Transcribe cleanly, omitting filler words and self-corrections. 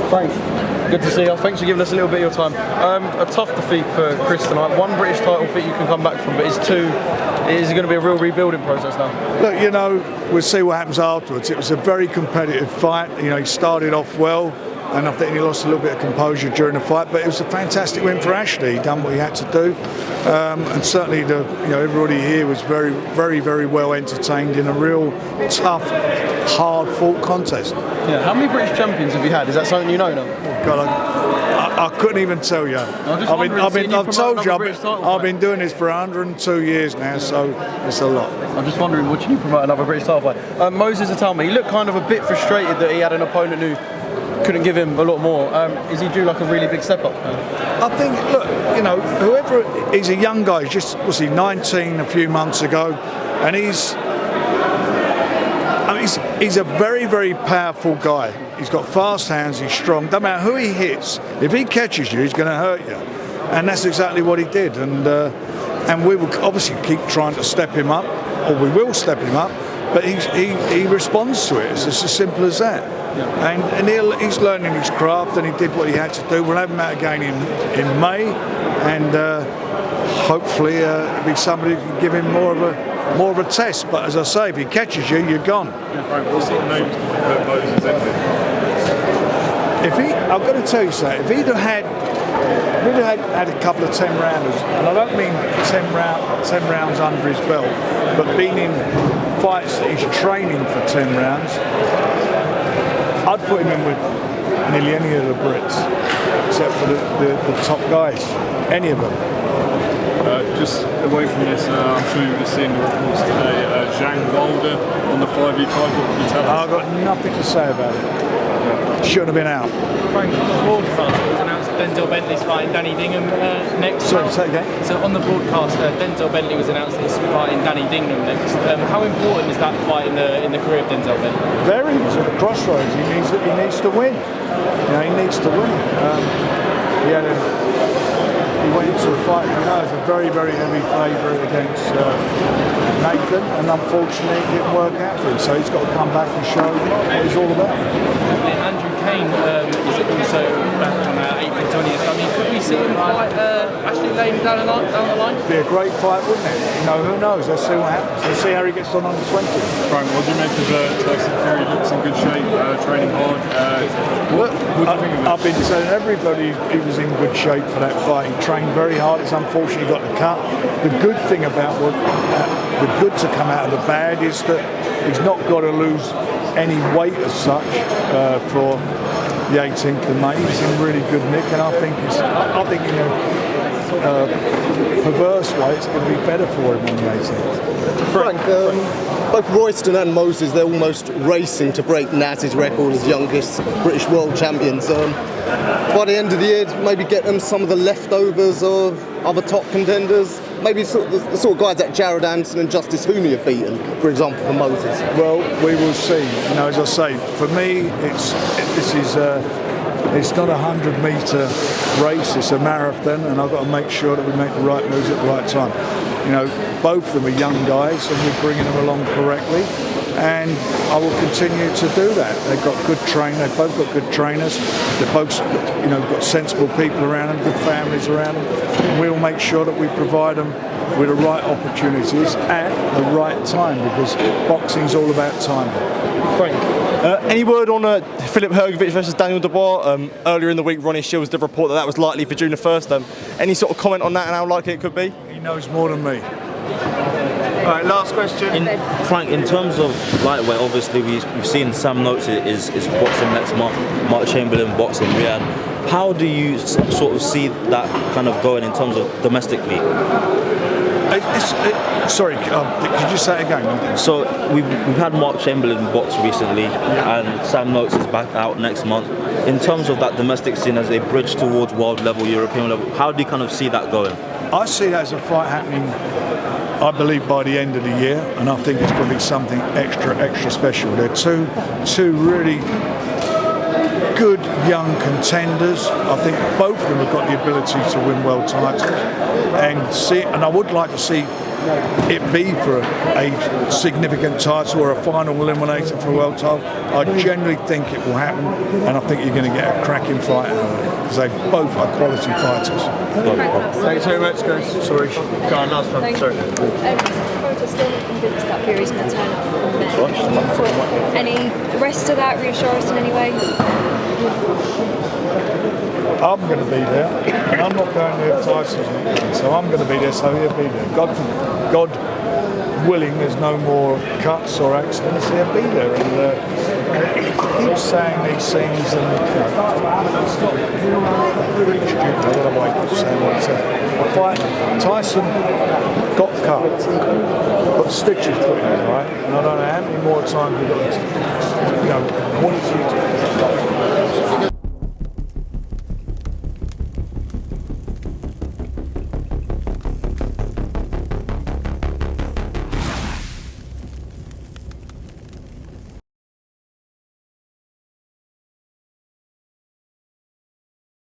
Frank, good to see you. Thanks for giving us a little bit of your time. A tough defeat for Chris tonight. One British title fit you can come back from, but it's two. It is going to be a real rebuilding process now. Look, you know, we'll see what happens afterwards. It was a very competitive fight. You know, he started off well, and I think he lost a little bit of composure during the fight. But it was a fantastic win for Ashley. He done what he had to do, and certainly everybody here was very, very, very well entertained in a real tough, hard-fought contest. Yeah. How many British champions have you had? Is that something you know now? Oh God, I couldn't even tell you. I've been doing this for 102 years now, so it's a lot. I'm just wondering, watching you promote another British title fight. Moses Itauma, he looked kind of a bit frustrated that he had an opponent who couldn't give him a lot more. Is he due like a really big step up? I think, look, you know, whoever, he's a young guy. He's just, was he 19 a few months ago, and he's a very, very powerful guy. He's got fast hands, he's strong. Doesn't matter who he hits, if he catches you, he's going to hurt you. And that's exactly what he did. And we will obviously keep trying to step him up, or we will step him up, but he responds to it. It's just as simple as that. Yeah. And he's learning his craft, and he did what he had to do. We'll have him out again in May, and hopefully it'll be somebody who can give him more of a test. But as I say, if he catches you, you're gone. Frank, what sort of names do you put Moses in? I've got to tell you something. If he'd have had a couple of 10-rounders, and I don't mean 10 rounds under his belt, but been in fights that he's training for 10 rounds, I'd put him in with nearly any of the Brits, except for the top guys, any of them. Just away from this, I'm sure you've seen the reports today. Zhang Wilder on the 5v5. What can you tell us? I've got nothing to say about it. Shouldn't have been out. Frank, on the broadcast, it was announced that Denzel Bentley's fighting Danny Dignum next. Sorry, say again? So on the broadcast, Denzel Bentley was announced that he's fighting Danny Dignum next. How important is that fight in the career of Denzel Bentley? Very. He's at the crossroads. He needs to win. You know, he needs to win. He went into a fight, you know, as a very, very heavy favourite against Nathan, and unfortunately it didn't work out for him. So he's got to come back and show what he's all about. And Andrew Kane is also back on April 20th. I mean, could we see him fight Ashley Lane down the line? It'd be a great fight, wouldn't it? You know, who knows? Let's see what happens. Let's see how he gets on the 20th. Frank, what do you make of Tyson Fury? Looks in good shape, training hard. What do you think of it? I've been telling everybody he was in good shape for that fight. He trained very hard. It's unfortunately got the cut. The good thing about the good to come out of the bad is that he's not got to lose any weight as such for the 18th of May. He's in really good nick, and I think in a perverse way it's going to be better for him on the 18th. Frank, both Royston and Moses, they're almost racing to break Naz's record as youngest British world champions. By the end of the year, maybe get them some of the leftovers of other top contenders, maybe the sort of guys that Jared Anderson and Justice Hooney have beaten, for example, for Moses. Well, we will see. You know, as I say, for me, it's not a 100-metre race, it's a marathon, and I've got to make sure that we make the right moves at the right time. You know, both of them are young guys, and we're bringing them along correctly, and I will continue to do that. They've got good training. They've both got good trainers. They've both, you know, got sensible people around them, good families around them. And we'll make sure that we provide them with the right opportunities at the right time, because boxing's all about timing. Frank, any word on Filip Hrgovic versus Daniel Dubois? Earlier in the week, Ronnie Shields did report that was likely for June the 1st. Any sort of comment on that and how likely it could be? He knows more than me. All right, last question. Frank, in terms of lightweight, obviously we've seen Sam Noakes is boxing next month, Mark Chamberlain boxing Riyadh. How do you sort of see that kind of going in terms of domestically? Sorry, could you say it again? So we've had Mark Chamberlain box recently, and Sam Noakes is back out next month. In terms of that domestic scene as a bridge towards world level, European level, how do you kind of see that going? I see that as a fight happening, I believe, by the end of the year, and I think it's going to be something extra special. They're two really good young contenders. I think both of them have got the ability to win world titles, and I would like to see it be for a significant title or a final eliminator for a world title. I generally think it will happen, and I think you're going to get a cracking fight out of it because they both are quality fighters. Thanks very much, guys. Sorry. Go on, last one. Sorry. Still not convinced that Fury's going to turn up on any rest of that reassure us in any way? I'm going to be there, and I'm not going there if Tyson's not going, so I'm going to be there, so he'll be there. God willing, there's no more cuts or accidents, he'll be there. And he keeps saying these things, and it's not really stupid. I don't know why he keeps saying that. Tyson got cut, got stitches put in him, right? And I don't know how many more times we've got, what is he doing?